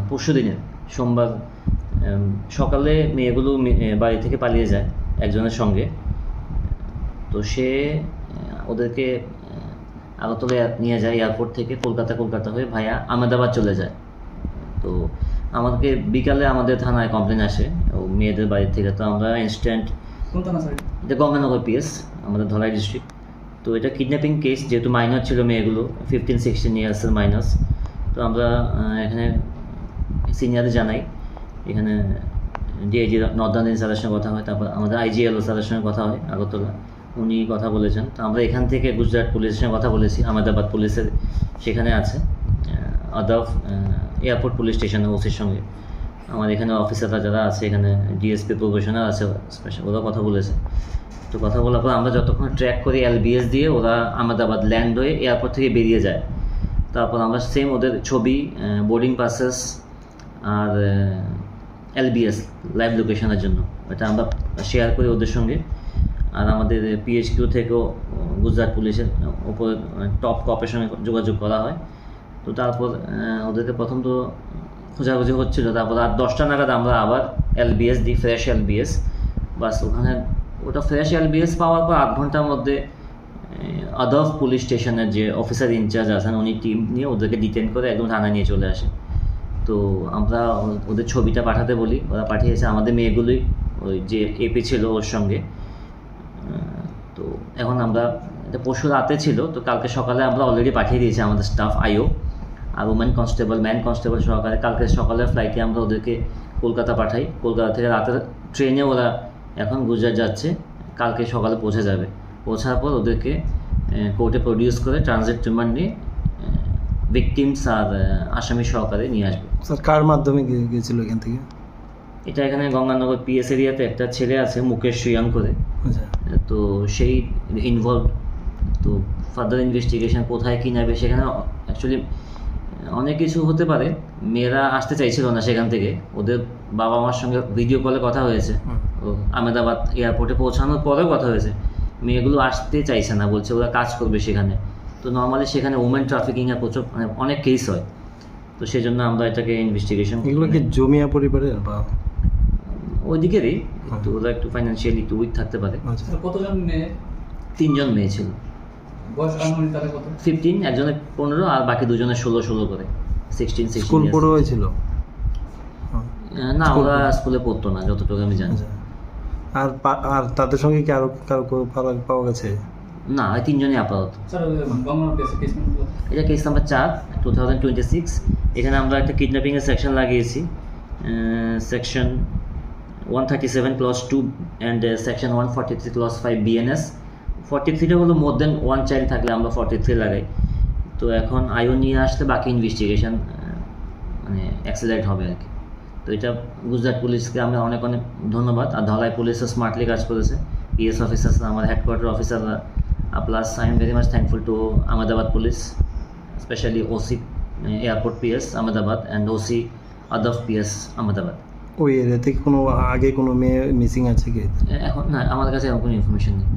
পরশু দিনের সোমবার সকালে মেয়েগুলো বাড়ি থেকে পালিয়ে যায় একজনের সঙ্গে। তো সে ওদেরকে আগরতলা নিয়ে যায় এয়ারপোর্ট থেকে, কলকাতা হয়ে ভায়া আহমেদাবাদ চলে যায়। তো আমাদেরকে বিকালে আমাদের থানায় কমপ্লেন আসে ও মেয়েদের বাড়ি থেকে। তো আমরা ইনস্ট্যান্ট, এটা গঙ্গানগর পিএস, আমাদের ধলাই ডিস্ট্রিক্ট। তো এটা কিডন্যাপিং কেস, যেহেতু মাইনর ছিল মেয়েগুলো, 15-16 ইয়ার্সের মাইনার্স। তো আমরা এখানে সিনিয়রে জানাই, এখানে ডিআইজি নর্দার্ন স্যারের সঙ্গে কথা হয়, তারপর আমাদের আইজিএলও স্যারের সঙ্গে কথা হয় আগরতলা, উনি কথা বলেছেন। তো আমরা এখান থেকে গুজরাট পুলিশের সঙ্গে কথা বলেছি, আহমেদাবাদ পুলিশের সেখানে আছে, আদাফ এয়ারপোর্ট পুলিশ স্টেশনের ওসির সঙ্গে। আমার এখানে অফিসাররা যারা আছে, এখানে ডিএসপি প্রফেশনাল আছে স্পেশাল, ওরা কথা বলেছে। তো কথা বলার পর আমরা যতক্ষণ ট্র্যাক করি এলবিএস দিয়ে, ওরা আহমেদাবাদ ল্যান্ড হয়ে এয়ারপোর্ট থেকে বেরিয়ে যায়। তারপর আমরা সেম ওদের ছবি, বোর্ডিং পাসেস আর এলবিএস লাইভ লোকেশনের জন্য এটা আমরা শেয়ার করি ওদের সঙ্গে। আর আমাদের পিএইচকিউ থেকেও গুজরাট পুলিশের ওপর টপ কপের সঙ্গে যোগাযোগ করা হয়। তো তারপর ওদেরকে প্রথম তো খোঁজাখুঁজি হচ্ছিল, তারপর রাত 10টা নাগাদ আমরা আবার এলবিএস দিই, ফ্রেশ এলবিএস। বাস ওখানে ওটা ফ্রেশ এলবিএস পাওয়ার পর 8 ঘন্টার মধ্যে আদাফ পুলিশ স্টেশনের যে অফিসার ইনচার্জ আছেন, উনি টিম নিয়ে ওদেরকে ডিটেন করে একদম থানায় নিয়ে চলে আসে। তো আমরা ওদের ছবিটা পাঠাতে বলি, ওরা পাঠিয়েছে। আমাদের মেয়েগুলোই ওই যে এপি ছিল ওর সঙ্গে। তো এখন আমরা, এটা পরশু রাতে ছিল, তো কালকে সকালে আমরা অলরেডি পাঠিয়ে দিয়েছি আমাদের স্টাফ আইও আর ম্যান কনস্টেবল সহকারে। কালকে সকালের ফ্লাইটে আমরা ওদেরকে কলকাতা পাঠাই। কলকাতা থেকে রাতের ট্রেনে ওরা এখন গুজরাট যাচ্ছে, কালকে সকালে পৌঁছে যাবে। পৌঁছার পর ওদেরকে কোর্টে প্রডিউস করে ট্রানজিট রিমান্ড নিয়ে ভিকটিমস আর আসামি সহকারে নিয়ে আসবে। স্যার কার মাধ্যমে গিয়েছিল এখান থেকে? এটা এখানে গঙ্গানগর পিএস এরিয়াতে একটা ছেলে আছে মুকেশ সুয়াং করে, তো সেই ইনভলভ। তো ফার্দার ইনভেস্টিগেশন কোথায় কী নেবে, সেখানে অ্যাকচুয়ালি অনেক কিছু হতে পারে। মেয়েরা আসতে চাইছিল না সেখান থেকে, ওদের বাবা মার সঙ্গে ভিডিও কলে কথা হয়েছে, আহমেদাবাদ এয়ারপোর্টে পৌঁছানোর পরেও কথা হয়েছে। মেয়েগুলো আসতে চাইছে না, বলছে ওরা কাজ করবে সেখানে। তো নর্মালি সেখানে ওমেন ট্রাফিকিংয়ের প্রচুর অনেক কেস হয়। তো সেই জন্য আমরা এটাকে ইনভেস্টিগেশন। এগুলো কি জমিয়া পরিবারের বা ওইদিকেরই? তো ওরা একটু ফাইন্যান্সিয়ালি একটু উইক থাকতে পারে। কতজন মেয়ে? 3 জন মেয়ে ছিল। বয়স আনুমানিক তাদের কত? 15, একজনের 15 আর বাকি দুজনের 16 করে, 16 স্কুল পড়ে হয়েছিল না, ওরা স্কুলে পড়তো না যতটুকু আমি জানি। আর তাদের সঙ্গে কি আরো কারো পাওয়া গেছে? না, এই 3 জনই আপাতত। এটা কেস নাম্বার 4, 2026। এখানে আমরা একটা কিডন্যাপিংয়ের সেকশন লাগিয়েছি, section 137 clause 2 and section 143 clause 5 BNS. 43টা হলো মোর দেন 1 চাইল্ড থাকলে আমরা 43 লাগাই। তো এখন আইও নিয়ে আসলে বাকি ইনভেস্টিগেশন অ্যাক্সিলারেট হবে আর কি। তো এটা গুজরাট পুলিশকে আমরা অনেক ধন্যবাদ। আর ধলাই পুলিশও স্মার্টলি কাজ করেছে, পিএস অফিসার্স, আমার হেডকোয়ার্টার অফিসাররা। Plus I am very much thankful to Ahmedabad police, specially OC airport PS Ahmedabad and OC আদাফ পিএস আহমেদাবাদ। ওই এরিয়া থেকে কোনো আগে কোনো মেয়ে মিসিং আছে কি? এখন না, আমাদের কাছে এরকম কোনো ইনফরমেশন নেই।